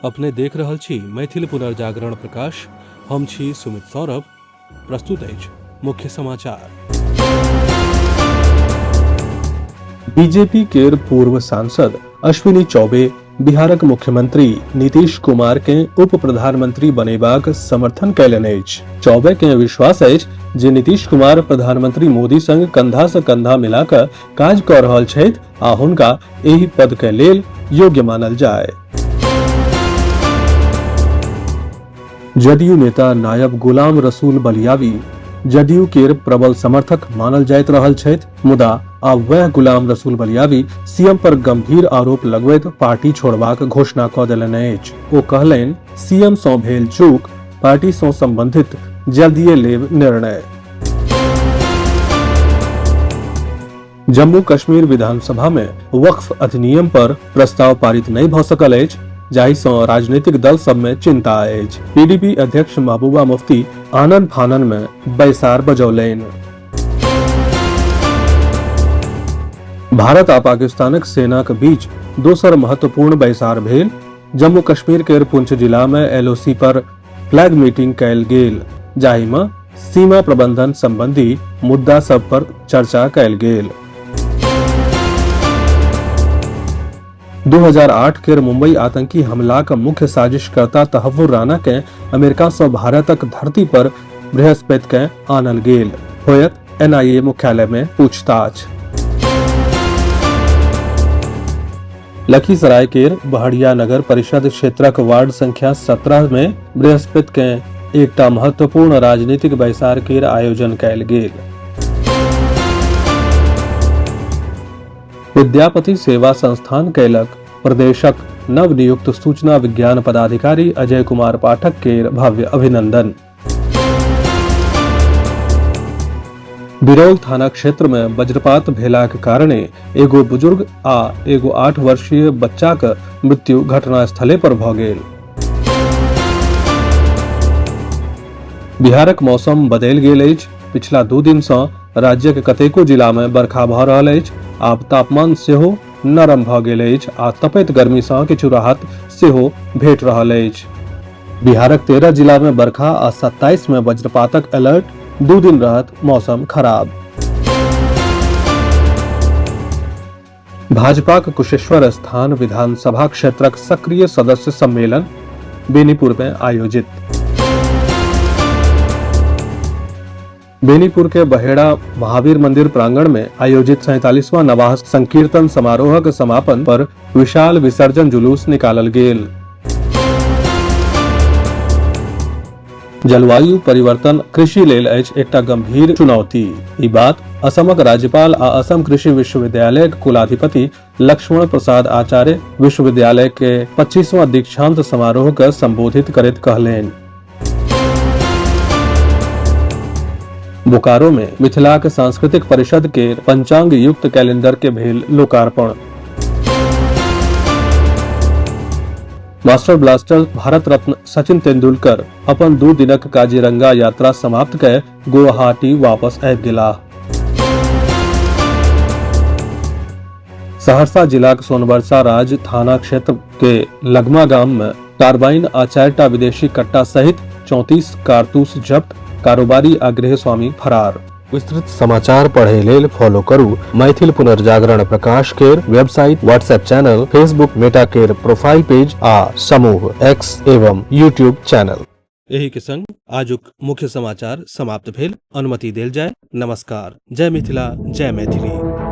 अपने देख रहल छी मैथिल पुनर्जागरण प्रकाश। हम छी सुमित सौरभ। प्रस्तुत अछि मुख्य समाचार। बीजेपी केर पूर्व सांसद अश्विनी चौबे बिहारक मुख्यमंत्री नीतीश कुमार के उप प्रधानमंत्री बनेबाक समर्थन कयलनि अछि। चौबे के विश्वास अछि जे नीतीश कुमार प्रधानमंत्री मोदी संग कंधा से कंधा मिला कऽ काज कऽ रहल छथि आ हुनका एहि पद के लेल योग्य मानल जाय। जदयू नेता नायब गुलाम रसूल बलियावी जदयू केर प्रबल समर्थक मानल जाइत रहल छथि, मुदा आब वह गुलाम रसूल बलियावी सीएम पर गंभीर आरोप लगबैत पार्टी छोड़बाक घोषणा कऽ देलनि अछि। ओ कहलनि, सीएम सँ भेल चूक, पार्टी सँ संबंधित जल्दिये लेब निर्णय। जम्मू कश्मीर विधानसभा में वक्फ अधिनियम पर प्रस्ताव पारित नहीं भऽ सकल अछि, जाहि सँ राजनीतिक दल सब में चिंता अछि। पीडीपी अध्यक्ष महबूबा मुफ्ती आनन फानन में बैसार बजौलनि। भारत आ पाकिस्तानक सेनाक बीच दोसर महत्वपूर्ण बैसार भेल। जम्मू कश्मीर केर पुंछ जिला में एलओसी पर फ्लैग मीटिंग कयल गेल, जाहि में सीमा प्रबंधन संबंधी मुद्दा सब पर चर्चा कयल गेल। 2008 केर मुंबई आतंकी हमलाक मुख्य साजिशकर्ता तहव्वुर राना के अमेरिका सँ भारतक धरती पर बृहस्पति के आनल गेल। होयत एनआईए मुख्यालय में पूछताछ। लखीसराय केर बहड़िया नगर परिषद क्षेत्रक वार्ड संख्या 17 में बृहस्पति के एकटा महत्वपूर्ण राजनीतिक बैसार केर आयोजन कयल गेल। विद्यापति सेवा संस्थान कयलक प्रदेशक नव नियुक्त सूचना विज्ञान पदाधिकारी अजय कुमार पाठक केर भव्य अभिनंदन। बिरौल थाना क्षेत्र में वज्रपात भेलाक कारणे एगो बुजुर्ग आ एगो 8 वर्षीय बच्चाक मृत्यु घटना स्थले पर भऽ गेल। बिहारक मौसम बदलि गेल अछि। पिछला 2 दिन सँ राज्यक कतेको जिला में बरखा भऽ रहल अछि। आब तापमान सेहो नरम भऽ गेल अछि आ तपैत गर्मी सँ किछु राहत सेहो भेट रहल अछि। बिहारक 13 जिला में बरखा आ 27 में वज्रपातक अलर्ट। 2 दिन रहत मौसम खराब। भाजपाक कुशेश्वर स्थान विधानसभा क्षेत्रक सक्रिय सदस्य सम्मेलन बेनीपुर में आयोजित। बेनीपुर के बहेड़ा महावीर मंदिर प्रांगण में आयोजित 47वां नवाह संकीर्तन समारोहक समापन पर विशाल विसर्जन जुलूस निकालल गेल। जलवायु परिवर्तन कृषि लेल अछि एकटा गंभीर चुनौती। ई बात असमक राज्यपाल आ असम कृषि विश्वविद्यालय कुलाधिपति लक्ष्मण प्रसाद आचार्य विश्वविद्यालय के 25वां दीक्षांत समारोह के संबोधित करैत कहलनि। बोकारो में मिथिलाक सांस्कृतिक परिषद के पंचांग युक्त कैलेंडर के भेल लोकार्पण। मास्टर ब्लास्टर भारत रत्न सचिन तेंदुलकर अपन 2 दिनक काजीरंगा यात्रा समाप्त कय गुवाहाटी वापस आबि गेलाह। सहरसा जिलाक सोनबरसा राज थाना क्षेत्र के लगमा गाम में कार्बाइन आ 4टा विदेशी कट्टा सहित 34 कारतूस जब्त। कारोबारी आ गृह स्वामी फरार। विस्तृत समाचार पढ़ै लेल फॉलो करू मैथिल पुनर्जागरण प्रकाश केर website, WhatsApp channel, Facebook Meta केर प्रोफाइल पेज आ समूह एक्स एवं यूट्यूब चैनल। एही के संग आजुक मुख्य समाचार समाप्त भेल। अनुमति देल जाय। नमस्कार। जय मिथिला, जय मैथिली।